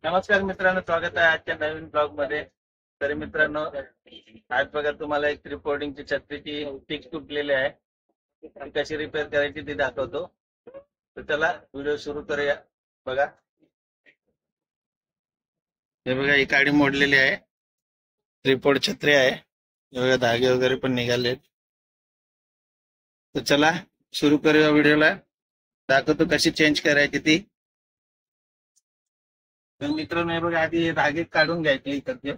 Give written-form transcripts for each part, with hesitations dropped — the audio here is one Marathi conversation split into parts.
नमस्कार मित्रांनो, स्वागत आहे आजच्या नवीन ब्लॉग मध्ये. तर मित्रांनो, आज बघा तुम्हाला एक रिपोर्टिंगची छत्रीची टिक तुटलेली आहे. ती कशी रिपेअर करायची ती दाखवतो. तर चला व्हिडिओ सुरू करूया. बघा, हे बघा ही काडी मोडलेली आहे. ट्रिपॉड छत्री आहे. हे बघा धागे वगैरे पण निघालेत. तर चला सुरू करूया व्हिडिओला. दाखवतो कशी चेंज करायची ती. तर मित्रांनो, हे बघा आधी हे धागे काढून घ्यायचे इकडचे.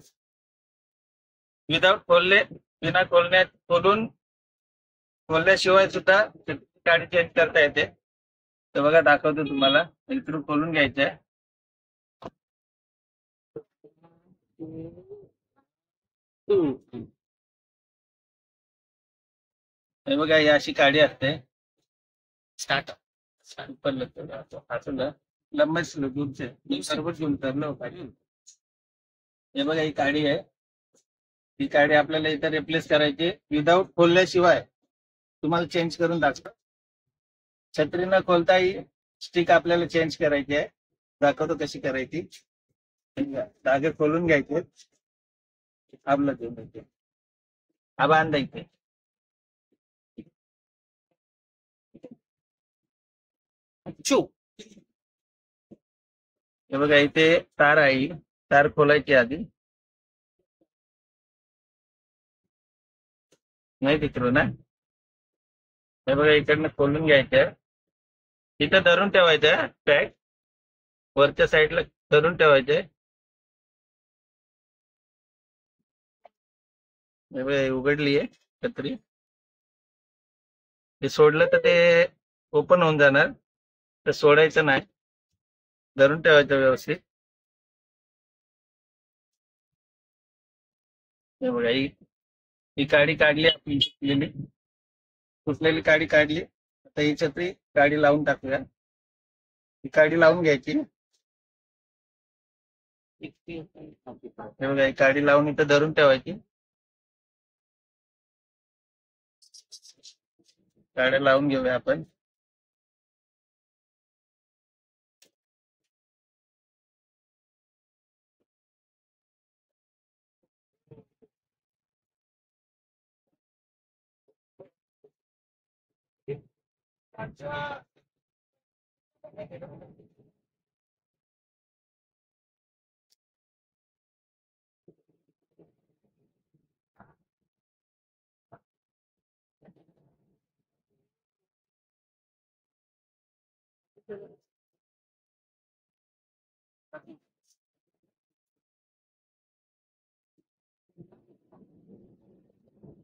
विदाउट खोलले, बिना खोलल्याशिवाय सुद्धा गाडी चेंज करता येते. तर बघा दाखवतो तुम्हाला. इकडून खोलून घ्यायचंय. हे बघा ही अशी काडी असते. स्टार्ट असं लंबच दूरचे सर्वच घेऊन करलो काढी. हे बघा ही काडी आहे. ही काडी आपल्याला इथं रिप्लेस करायची विदाउट खोलल्याशिवाय. तुम्हाला चेंज करून दाखवतो. छत्री न खोलता ही स्टिक आपल्याला चेंज करायची आहे. दाखवतो कशी करायची. धागे खोलून घ्यायचे. आपलं ते बांधायचे. हे बघा इथे तार आहे. तार खोलायची आधी. नाही तिकडून ना. हे बघा इकडनं खोलून घ्यायचं. इथं धरून ठेवायचं पॅक. वरच्या साईडला धरून ठेवायचे. हे बघा उघडली आहे छत्री. ते सोडलं तर ते ओपन होऊन जाणार. तर सोडायचं नाही. धरून ठेवायचं व्यवस्थित. हे बघा ही काडी काढली आपली फुटलेली काडी काढली. आता ही छत्री काडी लावून टाकूया. ही काडी लावून घ्यायची. हे बघा ही काडी लावून इथं धरून ठेवायची. काड्या लावून घेऊया आपण.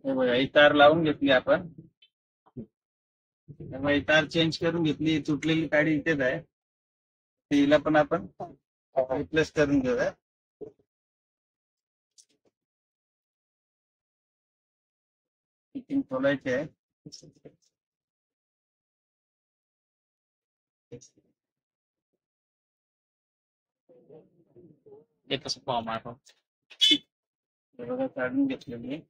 हे बघा ही तार लावून घेतली आपण. त्यामुळे ही तार चेंज करून घेतली. तुटलेली काडी इथेच आहे. तिला पण आपण रिप्लेस करून घेऊया. फिटिंग खोलायची आहे. हे कसं फॉर्म आपण हे बघा काढून घेतलेली.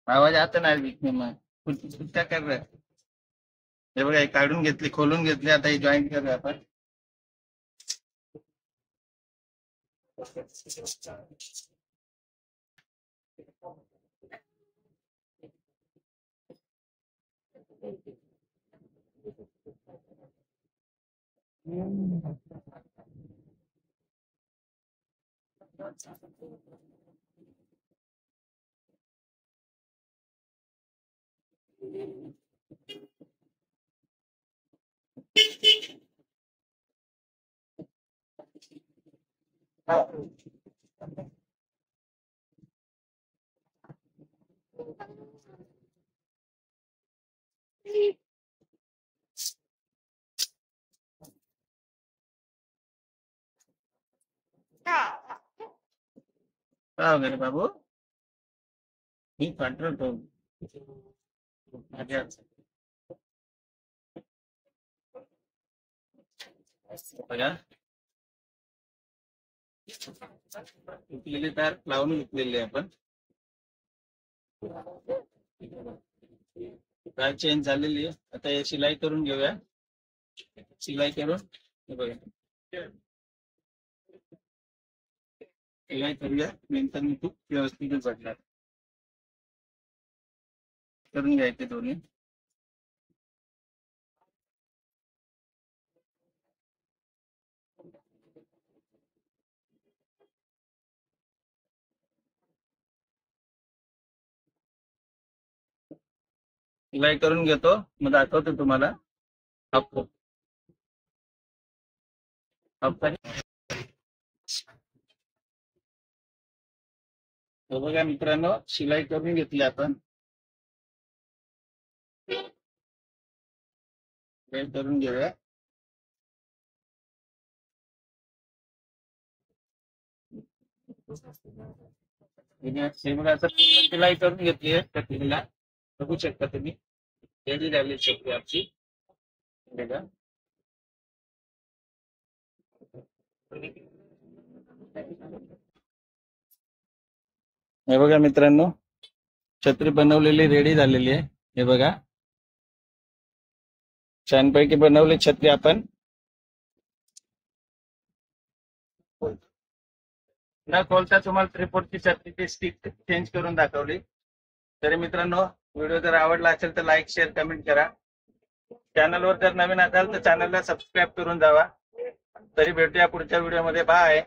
आवाज आता नाही विकणे मग कुठच्या कर रहा है? हे बघा हे काढून घेतली, खोलून घेतली. आता ही जॉईंट करूया आपण. काय वगैरे बाबू मी कंट्रोल तो बघा तुटलेली तार लावून घेतलेली आहे आपण. काय चेंज झालेली आहे. आता हे शिलाई करून घेऊया. शिलाई करून हे बघा, शिलाई करूया, नंतर मी खूप व्यवस्थितच वाटणार. करून घ्यायचे दोन्ही. शिलाई करून घेतो, मग दाखवतो तुम्हाला. आपको आपका हे बघा मित्रांनो, शिलाई करून घेतली आपण. शिलाई करून घेऊया. हे बघा, आता पूर्ण शिलाई करून घेतली आहे कटिंगला. बघू शकता तुम्ही, रेडी झाली शकते आमची. बघा, हे बघा मित्रांनो, छत्री बनवलेली रेडी झालेली आहे. हे बघा, छानपैकी बनवली छत्री आपण. न खोलता तुम्हाला त्रिपोर्टची छत्रीची स्टिक चेंज करून दाखवली. तरी मित्रांनो, व्हिडिओ जर आवडला असेल तर लाईक, शेअर, कमेंट करा. चॅनलवर जर नवीन असाल तर चॅनलला सबस्क्राईब करून जावा. तरी भेटूया पुढच्या व्हिडिओमध्ये. बाय.